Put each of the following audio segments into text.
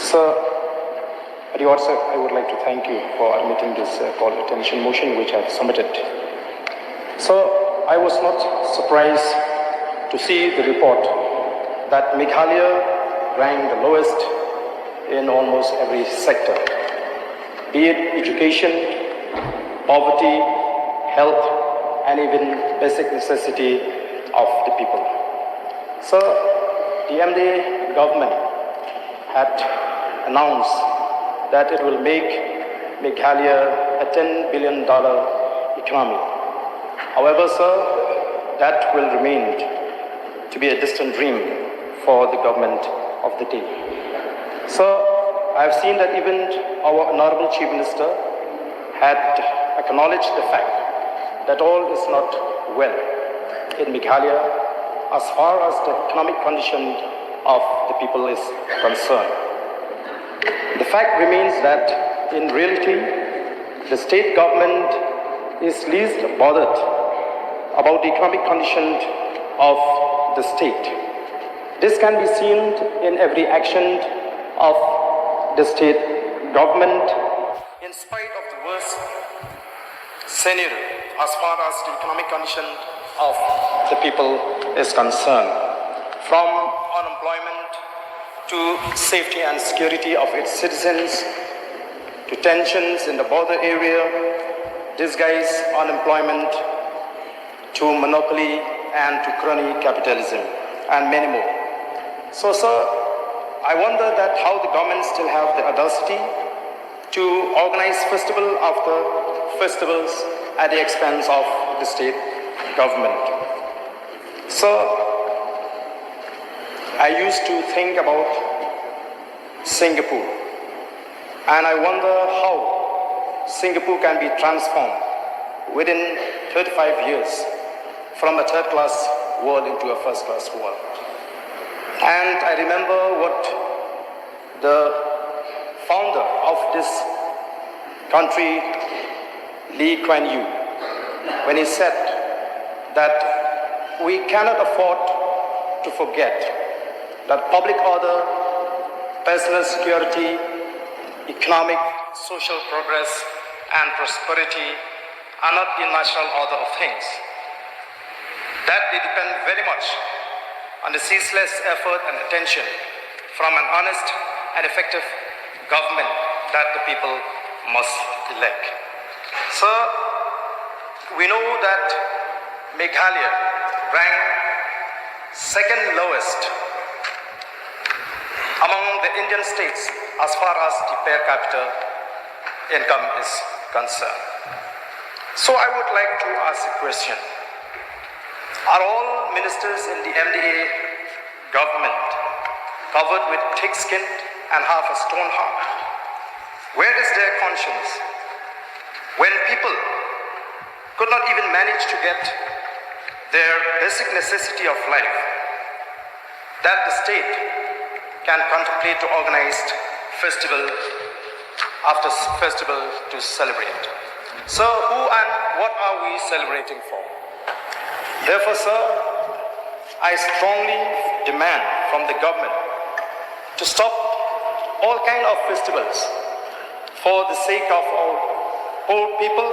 Sir, at your outset, I would like to thank you for admitting this call to attention motion which I have submitted. So, I was not surprised to see the report that Meghalaya ranked the lowest in almost every sector, be it education, poverty, health, and even basic necessity of the people. So, the MDA government had announced that it will make Meghalaya a $10 billion economy. However, sir, that will remain to be a distant dream for the government of the day. So, I have seen that even our Honorable Chief Minister had acknowledged the fact that all is not well in Meghalaya as far as the economic condition of the people is concerned. The fact remains that in reality, the state government is least bothered about the economic condition of the state. This can be seen in every action of the state government in spite of the worst scenario as far as the economic condition of the people is concerned. From unemployment to safety and security of its citizens, to tensions in the border area, disguised unemployment, to monopoly and to crony capitalism, and many more. So, sir, I wonder that how the government still have the audacity to organize festival after festivals at the expense of the state government. So, I used to think about Singapore, and I wonder how Singapore can be transformed within 35 years from a third-class world into a first-class world. And I remember what the founder of this country, Lee Kuan Yew, when he said that we cannot afford to forget that public order, personal security, economic, social progress, and prosperity are not the natural order of things. That they depend very much on the ceaseless effort and attention from an honest and effective government that the people must elect. So, we know that Meghalaya ranked second lowest among the Indian states as far as the per capita income is concerned. So I would like to ask a question. Are all ministers in the MDA government covered with thick skin and have a stone heart? Where is their conscience when people could not even manage to get their basic necessity of life, that the state can contemplate to organize festival after festival to celebrate? So who and what are we celebrating for? Therefore, sir, I strongly demand from the government to stop all kind of festivals for the sake of our poor people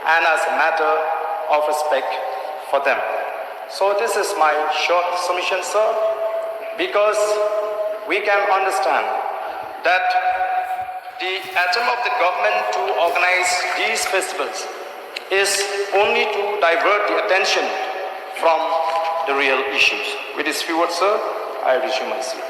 and as a matter of respect for them. So this is my short submission, sir, because we can understand that the attempt of the government to organize these festivals is only to divert the attention from the real issues. With this few words, sir, I resume my seat.